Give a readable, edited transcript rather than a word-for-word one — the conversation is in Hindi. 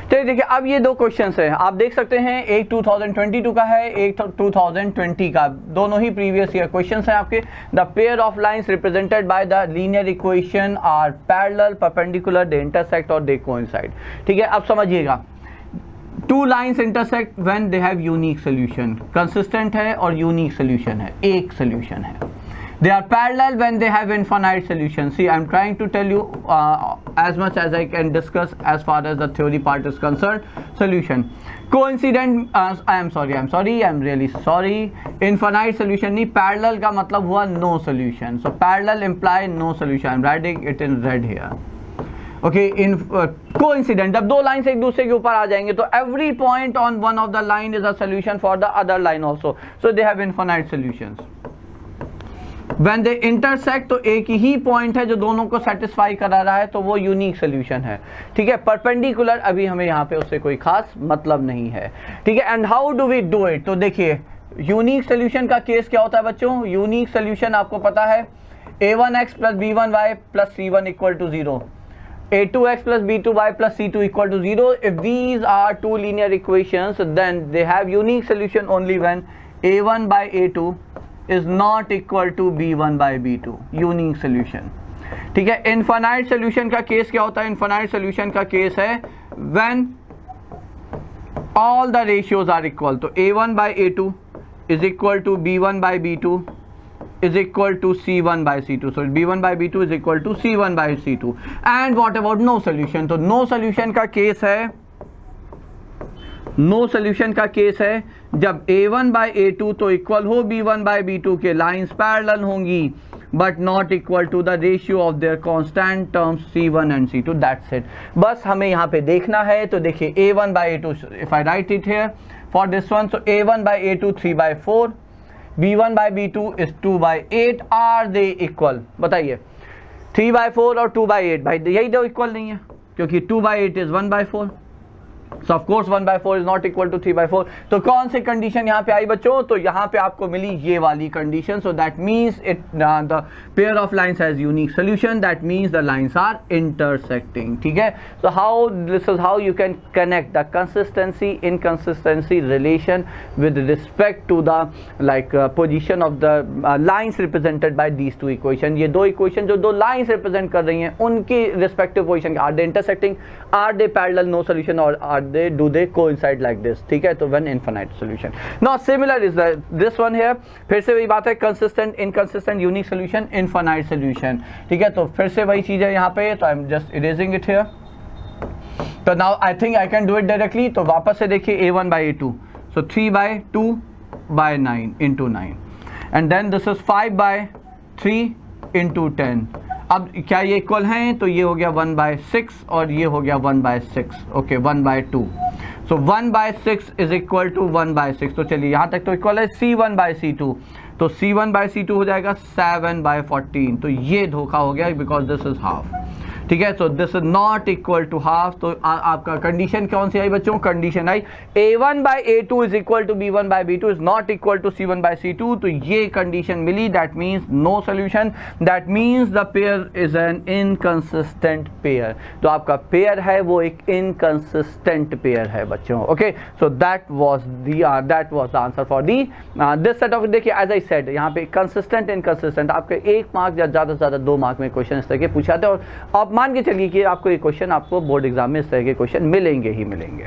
तो देखिए अब ये दो क्वेश्चंस हैं, आप देख सकते हैं, एक 2022 का है, एक 2020 का, दोनों ही प्रीवियस ईयर क्वेश्चंस हैं आपके। The pair of lines represented by the linear equation are parallel, perpendicular, they intersect और दे कोइंसाइड। ठीक है, अब समझिएगा, two lines intersect when they have unique solution, consistent है और यूनिक सोल्यूशन है, एक सोल्यूशन है। They are parallel when they have infinite solution. See, I'm trying to tell you as much as I can discuss as far as the theory part is concerned. Solution. Coincident, I'm really sorry. Infinite solution नहीं, parallel का मतलब हुआ no solution. So parallel imply no solution. I'm writing it in red here. Okay, in coincident, जब दो लाइन्स एक दूसरे के ऊपर आ जाएंगे तो every point on one of the line is a solution for the other line also. So they have infinite solutions. When they intersect, तो एक ही पॉइंट है जो दोनों को सेटिस्फाई करा रहा है, तो वो यूनिक सोल्यूशन है। ठीक है, परपेंडिकुलर अभी हमें यहाँ पे उससे कोई खास मतलब नहीं है। ठीक है, and how do we do it? तो देखिए, यूनिक सोल्यूशन का केस क्या होता है बच्चों? यूनिक सोल्यूशन आपको पता है, a1x plus b1y plus c1 equal to 0, a2x plus b2y plus c2 equal to 0. If these are two linear equations, then they have unique solution only when a1 by a2 is not equal to b1 by b2, unique solution. ठीक है, इनफाइनाइट सोल्यूशन का केस क्या होता है? इनफाइनाइट सोल्यूशन का केस है when all the ratios are equal, तो a1 by a2 is equal to b1 by b2 is equal to c1 by c2, so b1 by b2 is equal to c1 by c2. And what about no solution? तो no solution का केस है, नो सोल्यूशन का केस है जब a1 by a2 तो इक्वल हो b1 by b2 के, लाइंस पैरेलल होंगी but not equal to the ratio of their constant terms c1 and c2, that's it. बस हमें यहाँ पे देखना है। तो देखिए, a1 by a2, if I right it here for this one, so a1 by a2 3/4, b1 by b2 is 2/8, are they equal? बताइए, 3/4 और 2/8, भाई यही दो इक्वल नहीं है, क्योंकि 2/8 is 1/4, so of course 1/4 is not equal to 3/4। तो कौन सी कंडीशन यहाँ पे आई बच्चों? तो यहाँ पे आपको मिली ये वाली condition. so that means it the pair of lines has unique solution, that means the lines are intersecting। ठीक है, so how this is how you can connect the consistency inconsistency relation with respect to the position of the lines represented by these two equation। ये दो equation जो दो lines represent कर रही हैं, उनकी respective position, are they intersecting, are they parallel, no solution, or do they coincide like this? ठीक है, तो when infinite solution। now similar is this one here, फिर से वही बात है, consistent inconsistent unique solution infinite solution। ठीक है, तो फिर से वही चीज है यहाँ पे, तो I'm just erasing it here। तो now I think I can do it directly। तो वापस से देखिए, a1 by a2, so 3/2 by 9 into 9, and then this is 5/3 into 10। अब क्या ये इक्वल हैं? तो ये हो गया 1/6 और ये हो गया 1/6, okay 1/2, so 1/6 is equal to 1/6। तो चलिए यहाँ तक तो इक्वल है, c1 by c2, तो c1 by c2 हो जाएगा 7/14। तो ये धोखा हो गया बिकॉज दिस इज हाफ। ठीक है, so this is not equal to half. तो आपका कंडीशन कौन सी आई बच्चों? कंडीशन आई a1 by a2 is equal to b1 by b2 is not equal to c1 by c2। तो ये कंडीशन मिली, that means no solution, that means the pair is an inconsistent pair. तो आपका पेयर है वो एक इनकंसिस्टेंट पेयर है बच्चों। Okay, so that was the answer for the this set of. देखिए, एज आई सेड, यहाँ पे कंसिस्टेंट इनकंसिस्टेंट आपके 1 मार्क या ज़्यादा से ज़्यादा 2 मार्क में क्वेश्चन इस तरह के पूछाते हैं, और आप मान के चलिए कि आपको ये क्वेश्चन, आपको बोर्ड एग्जाम में इस तरह के क्वेश्चन मिलेंगे ही मिलेंगे।